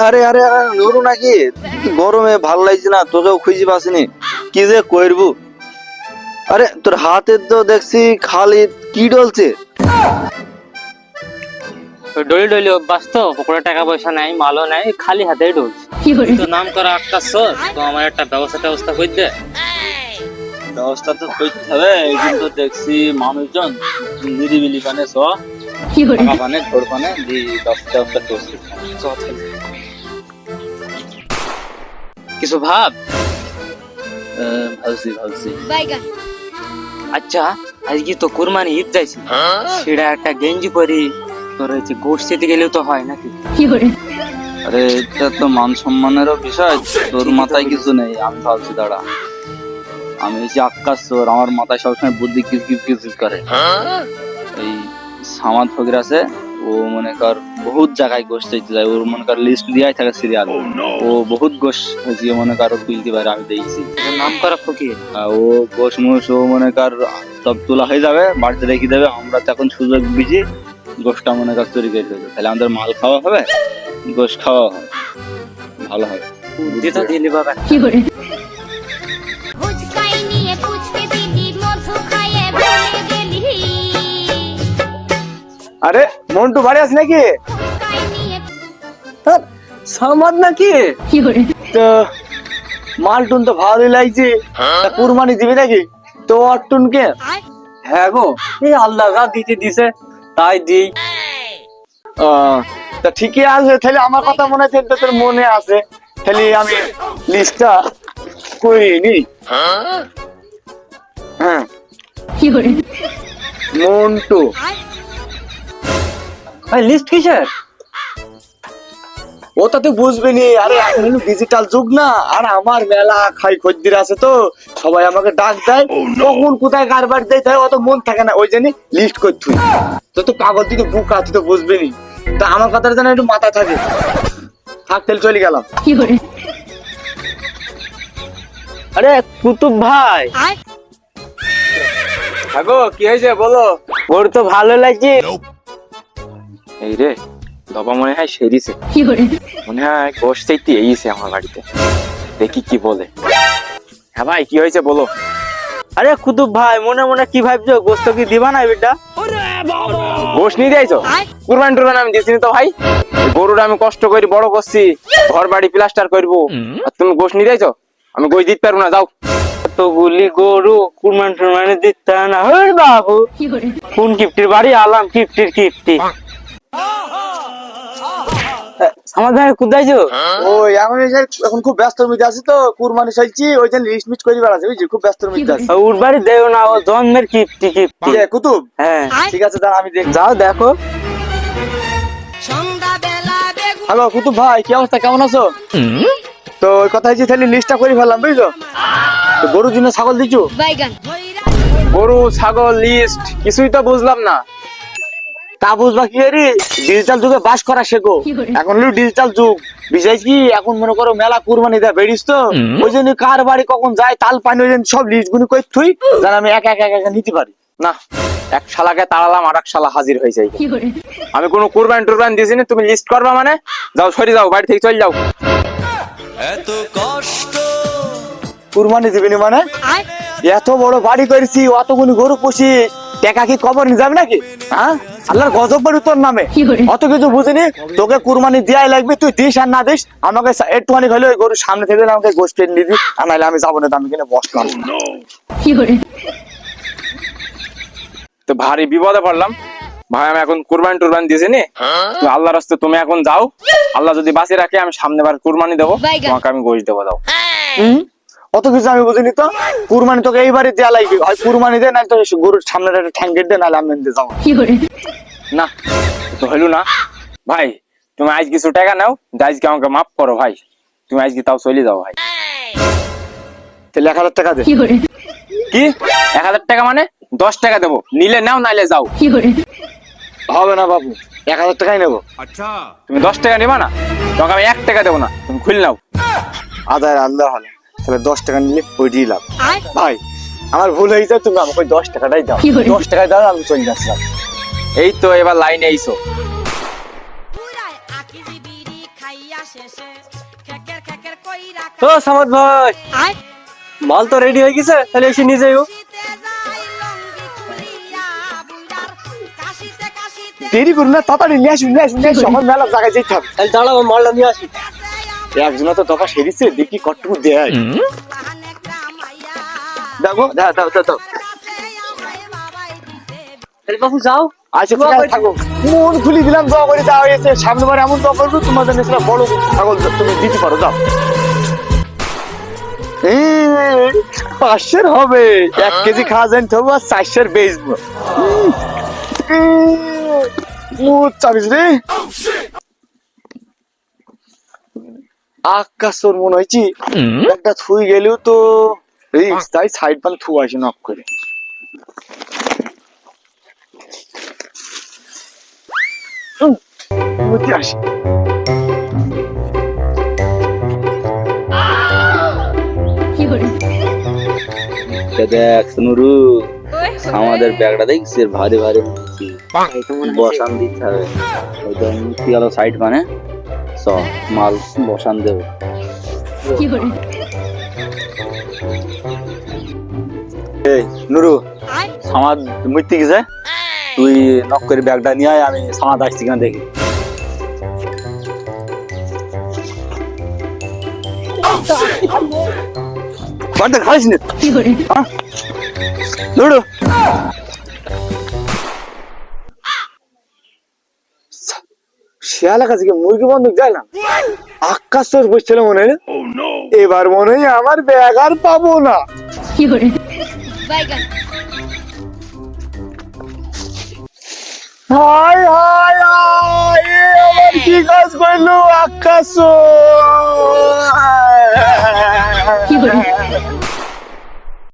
আরে আরে আরে নুরু নাকি গরমে ভালো লাগছে না, তোকেও খুঁজে পাসনি, কি যে করবো। আরে তোর হাতে তো দেখছি খালি কি ডলছে। ডলি ডলি অভ্যাস তো, পকেটে টাকা পয়সা নাই, মালও নাই, খালি হাতেই ডলছে। তো নাম করা একটা সর, তো আমার একটা ব্যবস্থা করে দে। ব্যবস্থা তো করতে হবে, কিন্তু দেখছি মানুষজন নিরিবিলি পানে পানে ঘোর পানে ব্যবস্থা করছে। কিছু ভাব। ভাবছি আচ্ছা, আজকে তো কুরবানি ঈদ যাইছি, সেটা একটা গেঞ্জি পরি তোর হচ্ছে গোষ্ঠীতে গেলেও তো হয় নাকি? আরে এটা তো মান সম্মানেরও বিষয়, তোর মাথায় কিছু নেই। আমি ভাবছি দাঁড়া, আমি হচ্ছি আক্কাস চোর, আমার মাথায় সবসময় বুদ্ধি কিস করে। এই সামাদ ফকির আছে, ও মনে কর বহুত জায়গায় গোশ চাইতে যায়, ওর মনে কর লিস্ট দিয়াই থাকে সিরিয়াল। ও বহুত গোশ হয়েছে মনে কর তুলতে পারে, আমি দেখছি। নাম করা ফকির। ও গোশ মুশ ও মনে কর সব তোলা হয়ে যাবে, বাড়িতে রেখে দেবে। আমরা তো এখন সুযোগ বুঝি গোশটা মনে কর চুরি করে দেবে, তাহলে আমাদের মাল খাওয়া হবে, গোশ খাওয়া হবে, ভালো হবে। বুদ্ধি তো দিলি বাবা। আরে মন্টু বাড়ি আছে নাকি? সামাদ নাকি? তো মালটুন তো ভালোই লাগছে, তা কুরবানি দিবি নাকি তো অট্টুনকে? হ্যাঁ গো, এই আল্লাহ যা দিতে দিছে তাই দিই। তা ঠিকই আছে, তাহলে আমার কথা মনে হয় তোর মনে আছে, তাহলে আমি লিস্টটা করিনি। হ্যাঁ মন্টু লিস্ট কিসের? ওটা তুই বুঝবি নি, আরে এখন হলো ডিজিটাল যুগ না, আর আমার মেলা খাই খদ্দের আছে তো, সবাই আমাকে ডাক দেয়, কখন কোথায় কারবার দেয় তাই অত মন থাকে না, ওই জন্য লিস্ট করতে তুই তো পাগল, তুই তো বুকা, তুই তো বুঝবি নি। তা আমার কথাটা যেন একটু মাথা থাকে, থাক তাহলে চলে গেলাম। আরে কুতুব ভাই, আগো কি হয়েছে বলো? ওর তো ভালো লাগছে। এই রে বাবা, মনে হয় সেরিছে, মনে হয় গোশ চাইতে এইছে আমার বাড়িতে, দেখি কি বলে। হ্যাঁ ভাই, কি হয়েছে বলো। আরে কুতুব ভাই, মনে মনে কি ভাবছো, গোস্ত কি দিবা না বেটা? গোশ নিয়ে যাইছো? কুরবানি টুরবানি আমি দিছিনি তো ভাই, গরুটা আমি কষ্ট করে বড় করছি, ঘর বাড়ি প্লাস্টার করবো, আর তুমি গোশ নিয়ে যাইছো? আমি গোশ দিতে পারবো না, যাও। এতগুলি গরু কুরবানি টুরবানি দিতে না, হই বাবু কোন কিপ্টির বাড়ি আলাম, কিপ্টির কিপ্টি। আমার ভাই কোথায় যাও? ওই এখন খুব ব্যস্ত মধ্যে আছি তো, কুরবানি চলছি, ওই জন্য লিস্ট মিট করে বেড়াচ্ছি, বুঝছি, খুব ব্যস্ত মধ্যে আছি। ওর বাড়ি দেও না, ও জন্মের কিপ্টি কিপ্টি। কুতুব, হ্যাঁ ঠিক আছে, দাঁড়া আমি দেখি। যাও দেখো। হ্যালো কুতুব ভাই, কি অবস্থা, কেমন আছো? তো ওই কথা হচ্ছে, তাহলে লিস্টটা করে ফেললাম, বুঝছো। তো গরুর জন্য ছাগল দিচ্ছ? গরু ছাগল লিস্ট কিছুই তো বুঝলাম না। তা বুঝবা কি রে, ডিজিটাল যুগে বাস করা শেখো, এখন হলো ডিজিটাল যুগ, বিশেষ কি এখন মনে করো মেলা কুরবানি দেয় বেরিস তো, ওই জন্য কার বাড়ি কখন যায় তাল পানি, ওই জন্য সব লিস্ট গুলো কই থুই, যেন আমি একা একা একা নিতে পারি না, এক শালাকে তাড়ালাম, আর এক শালা হাজির হয়ে যায়। আমি কোনো কুরবানি টুরবানি দিছি না, তুমি লিস্ট করবা মানে? যাও, সরি যাও, বাড়ি থেকে চলে যাও। এত কষ্ট কুরবানি দিবি না মানে? এত বড় বাড়ি করেছি, অতগুলো গরু পুষি, টাকা কি কবর নিয়ে যাবে নাকি? হ্যাঁ, আল্লাহর গজব বাড়ি তোর নামে, অত কিছু বুঝিনি। তোকে কুরবানি দেওয়াই লাগবে, তুই দিস আর না দিস, আমাকে একটুখানি হলে ওই গরুর সামনে থেকে আমাকে গোশ কেটে নিবি, আর নাহলে আমি যাবো না, আমি কিনে বসলাম। তো ভারী বিপদে পড়লাম ভাই, আমি এখন কুরবানি টুরবানি দিয়েছি নি, আল্লাহর রাস্তে তুমি এখন যাও, আল্লাহ যদি বাঁচিয়ে রাখে আমি সামনে বার কুরবানি দেবো, তোমাকে আমি গোশ দেবো, দাও। অত কিছু আমি বুঝিনি তো, কুরবানি তোকে এইবারে দেওয়া লাগবে, হয় কুরবানি দে, নাহলে তো গরুর সামনে একটা ঠ্যাং কেটে দে, নাহলে আমি যাবো না। তো হইল না ভাই, তুমি আজ কিছু টাকা নাও, আজকে আমাকে মাফ করো ভাই, তুমি আজকে তাও চলে যাও ভাই। তাহলে 1000 টাকা দে। কি 1000 টাকা মানে? 10 টাকা দেবো, নিলে নাও নাইলে যাও। হবে না বাবু, 1000 টাকাই নেবো। তুমি 10 টাকা নিবা না, তোমাকে আমি 1 টাকা দেবো না, তুমি খুলে নাও। আদার আল্লাহ হলো, তাহলে 10 টাকা নিলে ওইটাই লাভ। ভাই আমার ভুল হয়ে যায়, তুমি আমাকে 10 টাকাটাই দাও, 10 টাকায় দাও, আমি চলে যাচ্ছিলাম। এই তো এবার লাইনে আইছো। ও সামাদ ভাই, মাল তো রেডি হয়ে গেছে, তাহলে এসে নিয়ে যাইও। দেরি করুন না, তাড়াতাড়ি নিয়ে আসুন, নিয়ে আসুন, নিয়ে আসুন, আমার মেলা জায়গায় যেতে হবে। তাহলে দাঁড়াও, মালটা নিয়ে আসি। একজনা তো দফা সেরিছে, দেখি কটটুকু দেয়। দেখো, দাও দাও দাও দাও। তাহলে বাবু যাও। আচ্ছা ঠিক আছে, থাকো। মন খুলি দিলাম, দোয়া করে যাও। এসে সামনেবার এমন দোয়া করবো তোমাদের নেশলা বড় ছাগল তুমি দিতে পারো। যাও। 500 হবে, 1 কেজি খাওয়া যায় তবু আর 400 বেচবো। চাবিস রে আকাশর মনে হয়েছি একটা থুই গেলেও তো তাই সাইড পাল থু আসি নক করে। আসি দেখ নুরু, আমাদের ব্যাগটা দেখছি ভারী ভারী বসান দিতে হবে। ওইটা মুক্তি গেল সাইড মানে সব মাল বসান দেবো। এই নুরু, সামাদ মুইতে গেছে, তুই নক করে ব্যাগটা নিয়ে আয়, আমি সামাদ আসছি কিনা দেখি। বাড়িতে খাইস নি নুরু? শিয়ালা কাছে মুরগি বন্ধুক যায় না, আকাশ তোর বসছিল মনে হয়। এবার মনে হয় আমার ব্যাগ আর পাবো না। হায় হায় হায়, এ আমার কি কাজ করলো আকাশ?